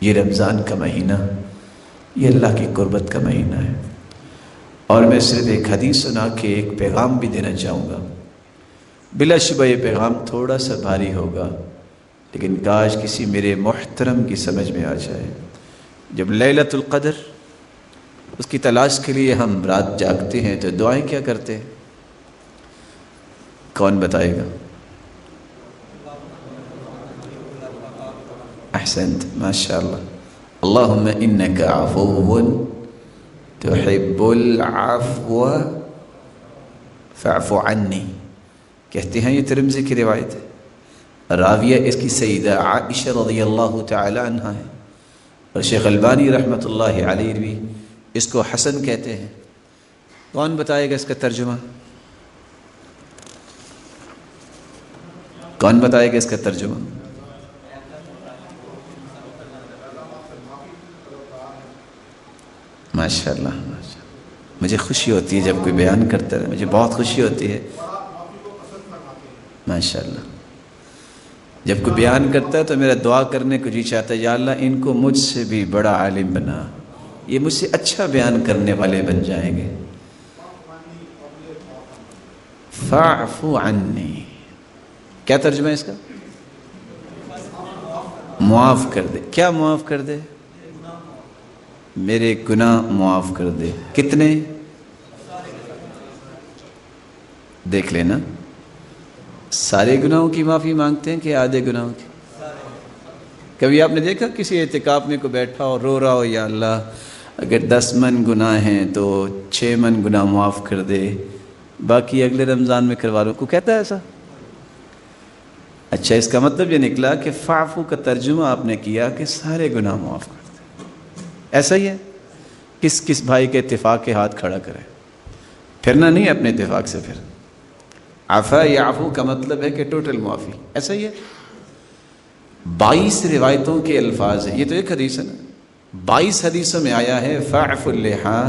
یہ رمضان کا مہینہ یہ اللہ کی قربت کا مہینہ ہے، اور میں صرف ایک حدیث سنا کے ایک پیغام بھی دینا چاہوں گا۔ بلا شبہ یہ پیغام تھوڑا سا بھاری ہوگا، لیکن کاش کسی میرے محترم کی سمجھ میں آ جائے۔ جب لیلۃ القدر اس کی تلاش کے لیے ہم رات جاگتے ہیں تو دعائیں کیا کرتے ہیں؟ کون بتائے گا؟ احسنت، ماشاءاللہ۔ اللہم انک عفو تحب العفو فاعف عنی، کہتے ہیں یہ ترمذی کی روایت ہے، راویہ اس کی سیدہ عائشہ رضی اللہ تعالی عنہا ہے، اور شیخ البانی رحمۃ اللہ علیہ بھی اس کو حسن کہتے ہیں۔ کون بتائے گا اس کا ترجمہ؟ کون بتائے گا اس کا ترجمہ؟ ماشاءاللہ ماشاءاللہ، مجھے خوشی ہوتی ہے جب کوئی بیان کرتا ہے، مجھے بہت خوشی ہوتی ہے ماشاءاللہ۔ جب کوئی بیان کرتا ہے تو میرا دعا کرنے کو جی چاہتا ہے، یا اللہ ان کو مجھ سے بھی بڑا عالم بنا، یہ مجھ سے اچھا بیان کرنے والے بن جائیں گے۔ فاعف عنی، کیا ترجمہ ہے اس کا؟ معاف کر دے۔ کیا معاف کر دے؟ میرے گناہ معاف کر دے۔ کتنے؟ دیکھ لینا، سارے گناہوں کی معافی مانگتے ہیں کہ آدھے گناہوں کی؟ کبھی آپ نے دیکھا کسی اعتکاف میں کو بیٹھا اور رو رہا ہو، یا اللہ اگر 10 من گناہ ہیں تو 6 من گناہ معاف کر دے، باقی اگلے رمضان میں کروا لوں، کو کہتا ہے ایسا؟ اچھا، اس کا مطلب یہ نکلا کہ فاعفو کا ترجمہ آپ نے کیا کہ سارے گناہ معاف کر دے۔ ایسا ہی ہے؟ کس کس بھائی کے اتفاق کے ہاتھ کھڑا کرے؟ پھرنا نہیں اپنے اتفاق سے، پھر عفا یعفو کا مطلب ہے کہ ٹوٹل معافی۔ ایسا ہی ہے؟ 22 روایتوں کے الفاظ ہیں، یہ تو ایک حدیث ہے نا، 22 حدیثوں میں آیا ہے فاعف اللحا،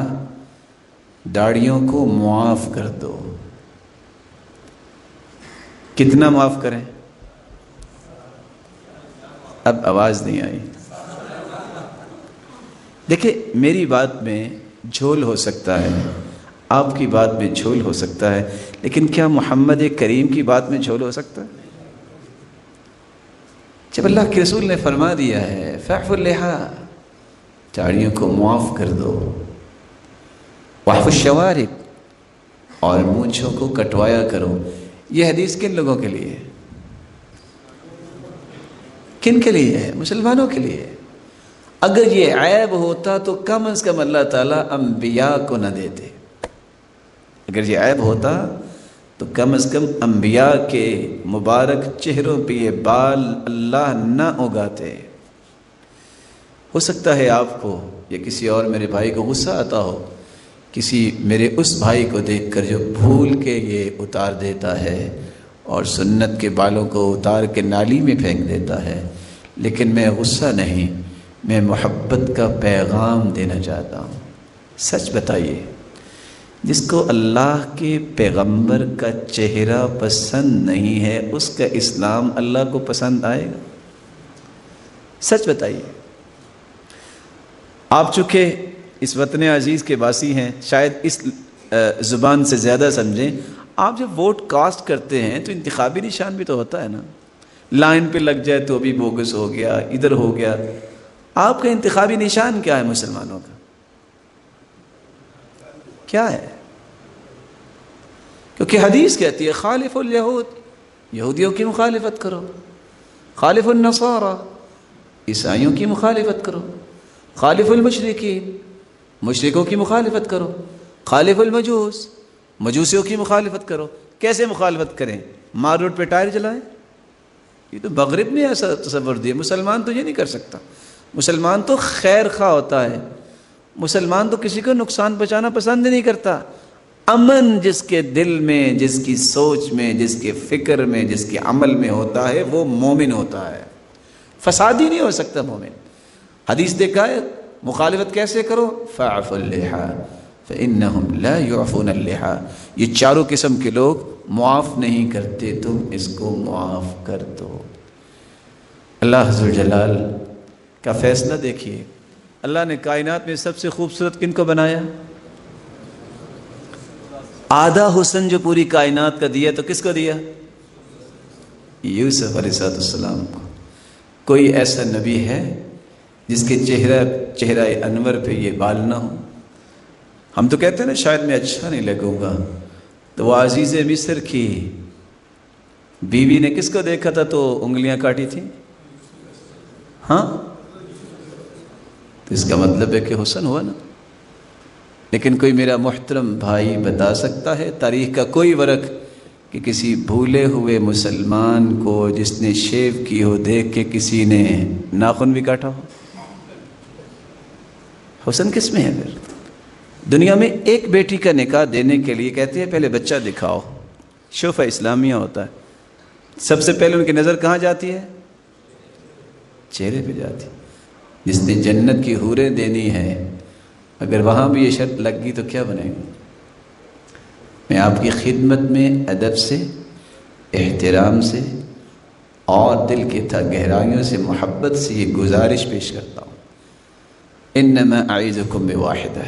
داڑھیوں کو معاف کر دو۔ کتنا معاف کریں؟ اب آواز نہیں آئی۔ دیکھیں، میری بات میں جھول ہو سکتا ہے، آپ کی بات میں جھول ہو سکتا ہے، لیکن کیا محمد کریم کی بات میں جھول ہو سکتا ہے؟ جب اللہ کے رسول نے فرما دیا ہے فاعف اللحا، داڑھیوں کو معاف کر دو، واعف الشوارب، اور مونچھوں کو کٹوایا کرو، یہ حدیث کن لوگوں کے لیے ہے؟ کن کے لیے ہے؟ مسلمانوں کے لیے۔ اگر یہ عیب ہوتا تو کم از کم اللہ تعالیٰ انبیاء کو نہ دیتے۔ اگر یہ عیب ہوتا تو کم از کم انبیاء کے مبارک چہروں پہ یہ بال اللہ نہ اگاتے۔ ہو سکتا ہے آپ کو یا کسی اور میرے بھائی کو غصہ آتا ہو، کسی میرے اس بھائی کو دیکھ کر جو بھول کے یہ اتار دیتا ہے اور سنت کے بالوں کو اتار کے نالی میں پھینک دیتا ہے، لیکن میں غصہ نہیں، میں محبت کا پیغام دینا چاہتا ہوں۔ سچ بتائیے، جس کو اللہ کے پیغمبر کا چہرہ پسند نہیں ہے، اس کا اسلام اللہ کو پسند آئے گا؟ سچ بتائیے۔ آپ چونکہ اس وطن عزیز کے باسی ہیں، شاید اس زبان سے زیادہ سمجھیں، آپ جب ووٹ کاسٹ کرتے ہیں تو انتخابی نشان بھی تو ہوتا ہے نا، لائن پہ لگ جائے تو ابھی بوگس ہو گیا، ادھر ہو گیا۔ آپ کا انتخابی نشان کیا ہے مسلمانوں کا؟ کیا ہے؟ کیونکہ حدیث کہتی ہے خالف الیہود، یہودیوں کی مخالفت کرو، خالف النصارى، عیسائیوں کی مخالفت کرو، خالف المشرکین، مشرکوں کی مخالفت کرو، خالف المجوس، مجوسیوں کی مخالفت کرو۔ کیسے مخالفت کریں؟ مار روڈ پہ ٹائر جلائیں؟ یہ تو مغرب نے ایسا تصور دیا، مسلمان تو یہ نہیں کر سکتا۔ مسلمان تو خیر خواہ ہوتا ہے، مسلمان تو کسی کو نقصان پہنچانا پسند نہیں کرتا۔ امن جس کے دل میں، جس کی سوچ میں، جس کے فکر میں، جس کے عمل میں ہوتا ہے، وہ مومن ہوتا ہے۔ فسادی نہیں ہو سکتا مومن۔ حدیث دیکھا ہے مخالفت کیسے کرو؟ فاعف اللحا فانہم لا یعفون اللحا، یہ چاروں قسم کے لوگ معاف نہیں کرتے، تم اس کو معاف کر دو۔ اللہ ذوالجلال کا فیصلہ دیکھیے، اللہ نے کائنات میں سب سے خوبصورت کن کو بنایا؟ آدھا حسن جو پوری کائنات کا دیا تو کس کو دیا؟ یوسف علیہ السلام کو۔ کوئی ایسا نبی ہے جس کے چہرہ انور پہ یہ بال نہ ہو؟ ہم تو کہتے ہیں نا شاید میں اچھا نہیں لگوں گا، تو وہ عزیز مصر کی بیوی نے کس کو دیکھا تھا تو انگلیاں کاٹی تھی؟ ہاں، تو اس کا مطلب ہے کہ حسن ہوا نا۔ لیکن کوئی میرا محترم بھائی بتا سکتا ہے تاریخ کا کوئی ورق کہ کسی بھولے ہوئے مسلمان کو جس نے شیو کی ہو دیکھ کے کسی نے ناخن بھی کاٹا ہو؟ حسن کس میں ہے پھر؟ دنیا میں ایک بیٹی کا نکاح دینے کے لیے کہتے ہیں پہلے بچہ دکھاؤ، شوفہ اسلامیہ ہوتا ہے، سب سے پہلے ان کی نظر کہاں جاتی ہے؟ چہرے پہ جاتی۔ جس نے جنت کی حوریں دینی ہے، اگر وہاں بھی یہ شرط لگ گئی تو کیا بنے گا؟ میں آپ کی خدمت میں ادب سے، احترام سے اور دل کی گہرائیوں سے محبت سے یہ گزارش پیش کرتا ہوں، انما اعیذکم بواحدہ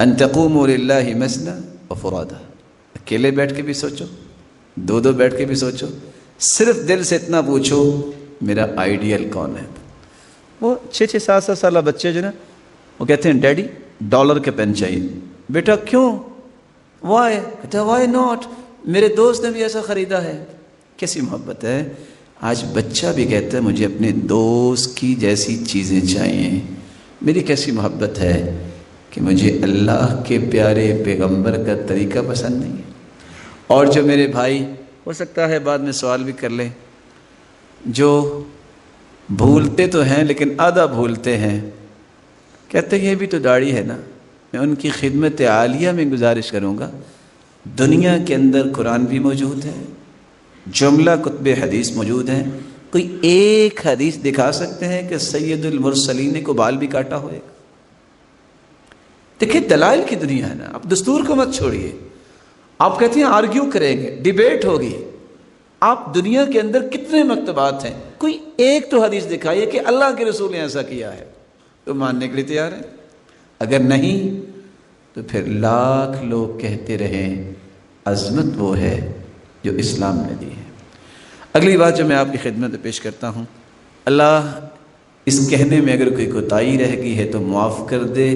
ان تقوموا للہ مثنی وفرادا۔ اکیلے بیٹھ کے بھی سوچو، دو دو بیٹھ کے بھی سوچو، صرف دل سے اتنا پوچھو میرا آئیڈیل کون ہے؟ وہ 6 7 سالہ بچے جو نا وہ کہتے ہیں ڈیڈی ڈالر کے پین چاہیے۔ بیٹا کیوں؟ وائی؟ کہتا ہے وائی ناٹ، میرے دوست نے بھی ایسا خریدا ہے۔ کیسی محبت ہے! آج بچہ بھی کہتا ہے مجھے اپنے دوست کی جیسی چیزیں چاہیے۔ میری کیسی محبت ہے کہ مجھے اللہ کے پیارے پیغمبر کا طریقہ پسند نہیں ہے۔ اور جو میرے بھائی ہو سکتا ہے بعد میں سوال بھی کر لیں، جو بھولتے تو ہیں لیکن آدھا بھولتے ہیں، کہتے ہیں یہ بھی تو داڑھی ہے نا، میں ان کی خدمت عالیہ میں گزارش کروں گا، دنیا کے اندر قرآن بھی موجود ہے، جملہ کتب حدیث موجود ہیں، کوئی ایک حدیث دکھا سکتے ہیں کہ سید المرسلین کو بال بھی کاٹا ہوئے؟ دیکھیں دلائل کی دنیا ہے نا، آپ دستور کو مت چھوڑیے۔ آپ کہتے ہیں آرگیو کریں گے، ڈیبیٹ ہوگی، آپ دنیا کے اندر کتنے مکتبات ہیں، کوئی ایک تو حدیث دکھائیے کہ اللہ کے رسول نے ایسا کیا ہے، تو ماننے کے لیے تیار ہیں؟ اگر نہیں تو پھر لاکھ لوگ کہتے رہیں عظمت وہ ہے جو اسلام نے دی ہے۔ اگلی بات جو میں آپ کی خدمت میں پیش کرتا ہوں، اللہ اس کہنے میں اگر کوئی کوتاہی رہ گئی ہے تو معاف کر دے،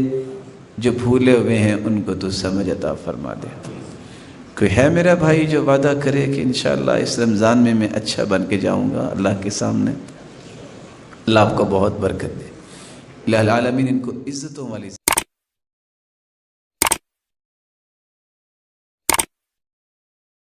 جو بھولے ہوئے ہیں ان کو تو سمجھ عطا فرما دے۔ کوئی ہے میرا بھائی جو وعدہ کرے کہ انشاءاللہ اس رمضان میں اچھا بن کے جاؤں گا اللہ کے سامنے؟ اللہ آپ کو بہت برکت دے، الہ العالمین ان کو عزتوں والی